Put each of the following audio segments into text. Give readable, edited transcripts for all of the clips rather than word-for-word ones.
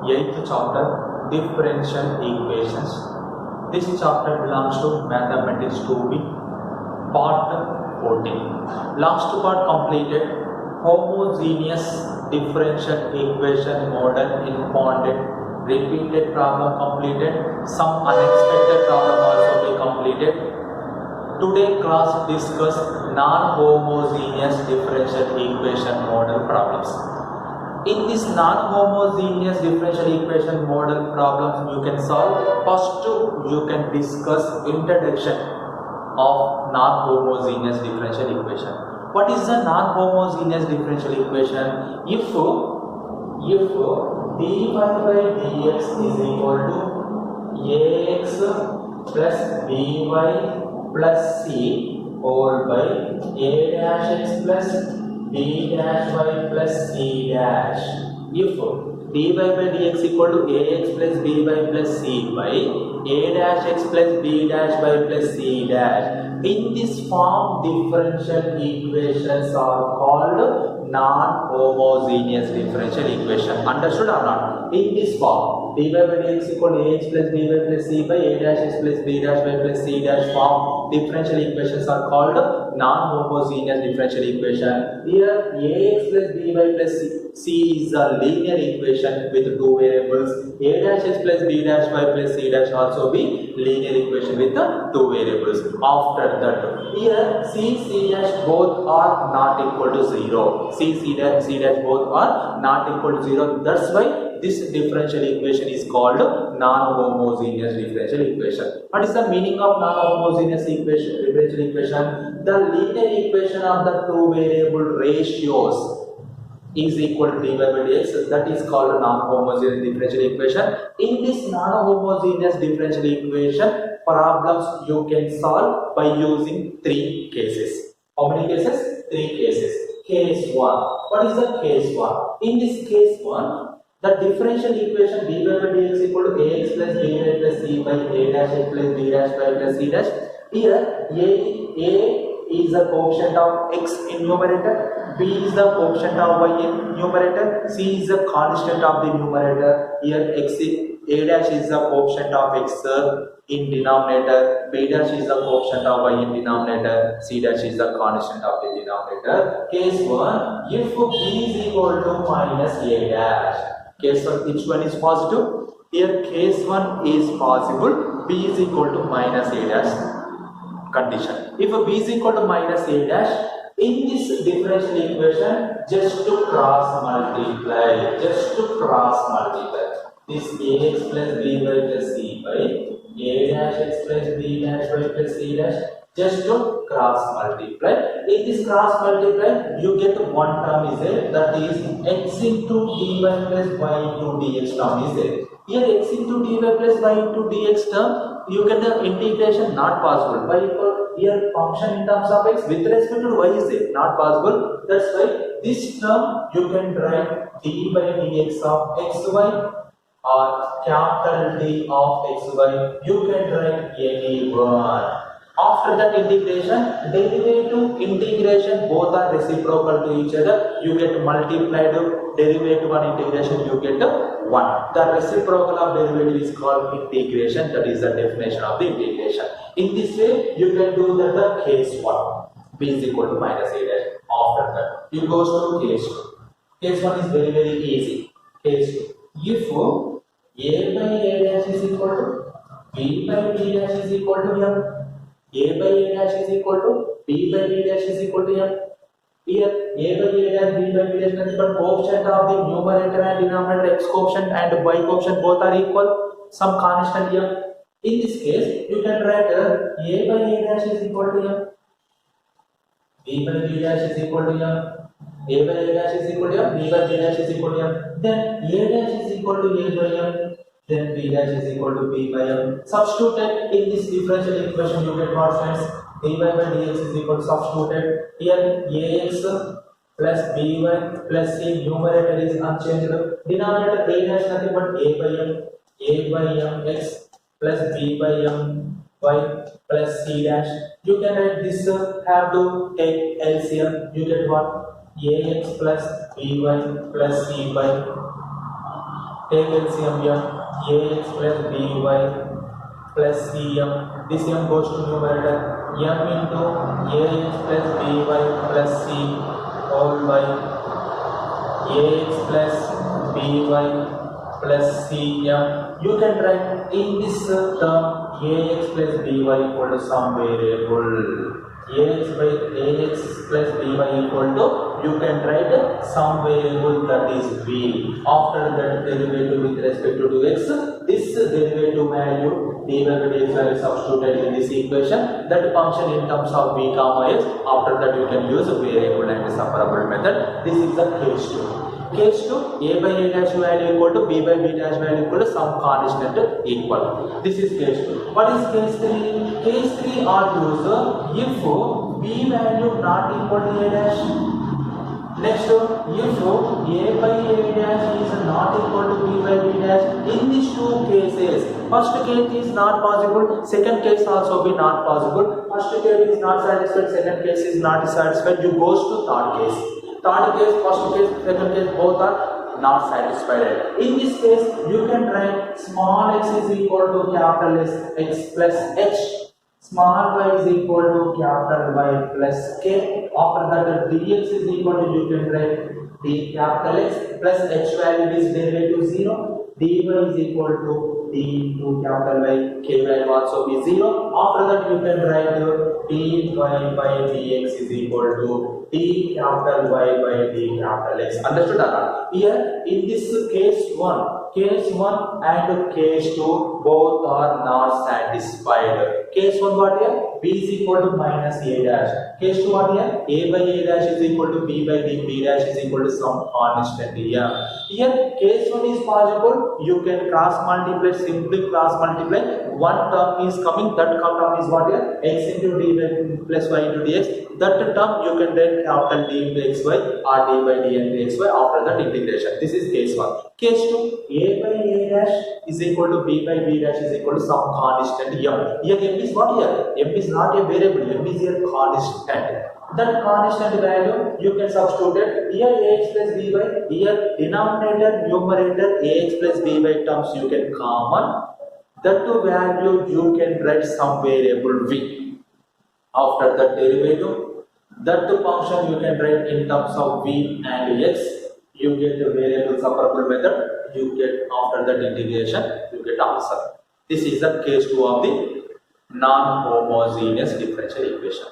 8th chapter, differential equations. This chapter belongs to Mathematics 2B, part 14. Last part completed. Homogeneous differential equation model impounded. Repeated problem completed. Some unexpected problem also be completed. Today class discuss non-homogeneous differential equation model problems. In this non-homogeneous differential equation model problems you can solve. First you can discuss introduction of non-homogeneous differential equation. What is the non-homogeneous differential equation? If dy by dx is equal to ax plus by plus c whole by a dash x plus b dash y plus c dash. If dy by dx equal to ax plus by plus c by a dash x plus b dash y plus c dash. In this form, differential equations are called non-homogeneous differential equation. Understood or not? In this form, dy by dx equal to ax plus by plus c by a dash x plus b dash y plus c dash form, differential equations are called non-homogeneous differential equation. Here, ax plus by plus c is a linear equation with two variables. A dash x plus b dash y plus c dash also be linear equation with the two variables. After that, here c dash both are not equal to 0. C dash both are not equal to 0. That's why this differential equation is called non-homogeneous differential equation. What is the meaning of non-homogeneous differential equation? The linear equation of the two variable ratios is equal to dy by dx. That is called non-homogeneous differential equation. In this non-homogeneous differential equation, problems you can solve by using three cases. How many cases? Three cases. Case 1. What is the case 1? In this case 1, the differential equation dy by dx equal to ax plus by plus c by a dash x plus b dash y plus c dash. Here a is the coefficient of x in numerator, b is the coefficient of y in numerator, c is the constant of the numerator. Here a dash is the coefficient of x in denominator, b dash is the coefficient of y in denominator, c dash is the constant of the denominator. Case 1, if b is equal to minus a dash. Case 1, which one is positive? Here case 1 is possible, b is equal to minus a dash condition. If b is equal to minus a dash, in this differential equation, just to cross multiply, this ax plus by plus c by a dash x plus b dash y plus c dash, just to cross multiply. In this cross multiply, you get one term is there, that is x into dy plus y into dx term is there. Here x into dy plus y into dx term, you get the integration not possible. Why? Here function in terms of x with respect to y is there, not possible. That's why this term you can write d by dx of xy or capital D of xy. You can write any one. After that integration, derivative integration both are reciprocal to each other. You get multiplied derivative and integration, you get 1. The reciprocal of derivative is called integration. That is the definition of the integration. In this way, you can do that the case 1. B is equal to minus a dash. After that, you goes to case 2. Case 1 is very easy. Case 2. If a by a dash is equal to b by b dash is equal to m, a by a dash is equal to b by b dash is equal to m. Here a by a dash, b by b dash is equal to coefficient of the numerator and denominator, x coefficient and y coefficient both are equal, some constant m. In this case, you can write a by a dash is equal to m, b by b dash is equal to m, a by a dash is equal to m, b by b dash is equal to m. Then a dash is equal to a by m. Then b dash is equal to b by m. Substituted in this differential equation, you get what friends? dy by dx is equal to substituted. Here ax plus by plus c, numerator is unchanged. Denominator a dash nothing but a by m x plus b by m y plus c dash. You can write this, have to take LCM. You get what? ax plus by plus c by Take LCM m, ax plus by plus cm. This m goes to numerator. M into ax plus by plus c all by ax plus by plus cm. You can write in this term ax plus by equal to some variable. Ax plus by equal to, you can write some variable that is v. After that derivative with respect to x, this derivative value dy by dx value substituted in this equation, that function in terms of v comma x. After that you can use variable and separable method. This is the case 2. Case 2, a by a dash value equal to b by b dash value equal to some constant equal. This is case 2. What is case 3? Case 3 are used if b value not equal to a dash. Next, if a by a dash is not equal to b by b dash, in these two cases, first case is not possible, second case also be not possible. First case is not satisfied, second case is not satisfied, you goes to third case. Third case, first case, second case, both are not satisfied. In this case, you can write small x is equal to capital S x plus h. Small y is equal to capital Y plus k. After that, dx is equal to, you can write d capital X plus h value is derivative 0. dy is equal to d into capital Y, k value also be 0. After that, you can write dy by dx is equal to d capital Y by d capital X. Understood or not? Here, in this case 1 and case 2 both are not satisfied. Case 1 what here? B is equal to minus a dash. Case 2 what here? A by a dash is equal to b by b dash is equal to some constant here. Here case 1 is possible. You can cross multiply, simply cross multiply. One term is coming, that term is what here? X into d by plus y into dx. That term you can write capital D into xy or d by d into xy after that integration. This is case 1. Case 2, a by a dash is equal to b by b dash is equal to some constant m. Here m is what here? M is not a variable, m is a constant. That constant value you can substitute it. Here ax plus by, here denominator, numerator, ax plus by terms you can common. That value you can write some variable v. After the derivative, that function you can write in terms of v and x. You get the variable separable method. You get after that integration, you get answer. This is the case 2 of the non-homogeneous differential equation.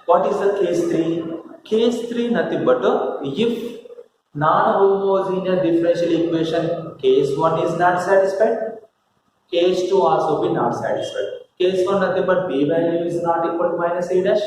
What is the case 3? Case 3 nothing but if non-homogeneous differential equation case 1 is not satisfied, case 2 also be not satisfied. Case 1 nothing but b value is not equal to minus a dash.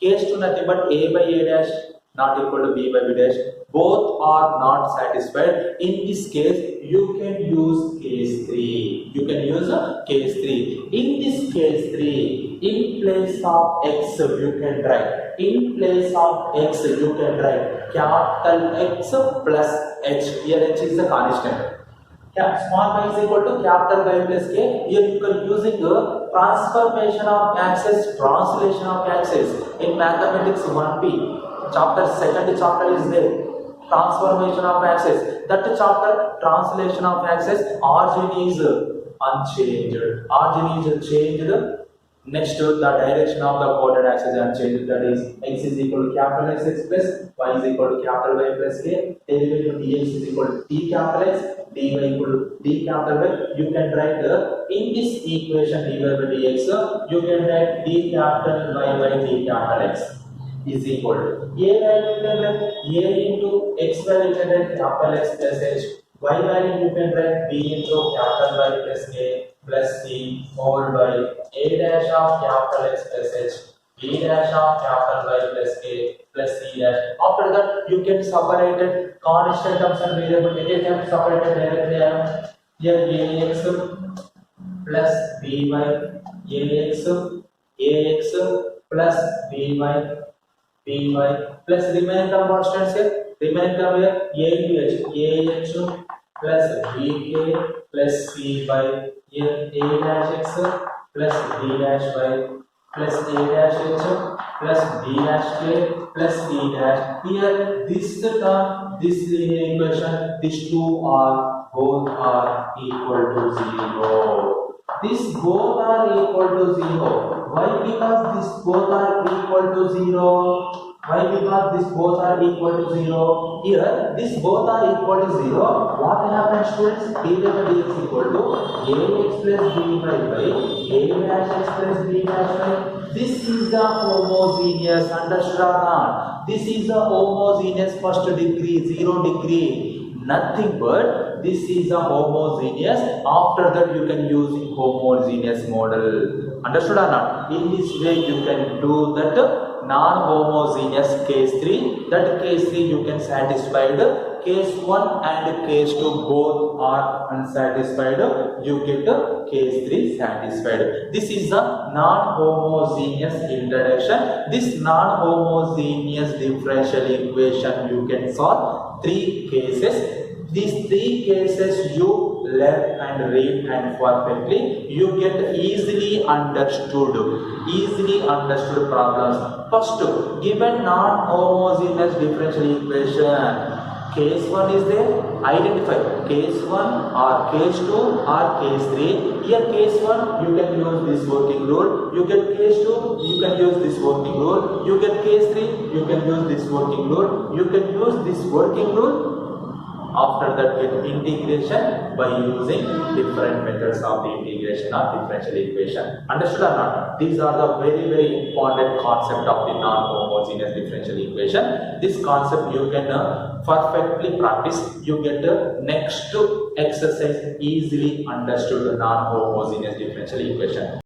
Case 2 nothing but a by a dash not equal to b by b dash. Both are not satisfied. In this case, you can use case 3. You can use case 3. In this case 3, in place of x you can write. In place of x you can write capital X plus h. Here h is the constant. Small y is equal to capital Y plus k. Here you can using transformation of axis, translation of axis in mathematics 1p. Chapter second chapter is there. Transformation of axis. That chapter translation of axis, origin is unchanged. Origin is changed. Next, the direction of the quoted axis is unchanged. That is x is equal to capital X plus y is equal to capital Y plus k. Derivative dx is equal to d capital X, dy equal to d capital Y. You can write in this equation dy by dx. You can write d capital Y by d capital X is equal to a value you can write a into x value you can write capital X plus h. Y value you can write b into capital Y plus k plus c whole by a dash of capital X plus h, b dash of capital Y plus k plus c dash. After that you can separate it constant terms and variable. You can separate it directly. Here ax plus by, ax plus by plus remaining term constants here. Remaining term here a plus bk plus c by here a dash x plus b dash y plus a dash h plus b dash k plus c dash. Here this term, this linear equation, these two are both are equal to 0. This both are equal to 0. Why? Because this both are equal to 0. Why? Because this both are equal to 0. Here, this both are equal to 0. What happens, students? dz by dx equal to ax plus by a dash x plus b dash y. This is the homogeneous. Understood or not? This is the homogeneous first degree, 0 degree. Nothing but this is a homogeneous. After that, you can use homogeneous model. Understood or not? In this way, you can do that non-homogeneous case 3. That case 3 you can satisfy. Case 1 and case 2 both are unsatisfied. You get case 3 satisfied. This is the non-homogeneous introduction. This non-homogeneous differential equation you can solve 3 cases. These 3 cases you learn and read and perfectly you get easily understood problems. First, given non-homogeneous differential equation, case 1 is there, identify case 1 or case 2 or case 3. Here case 1 you can use this working rule, you get case 2 you can use this working rule, you get case 3 you can use this working rule, you can use this working rule. After that, get integration by using different methods of the integration of differential equation. Understood or not? These are the very important concept of the non-homogeneous differential equation. This concept you can perfectly practice. You get the next exercise easily understood the non-homogeneous differential equation.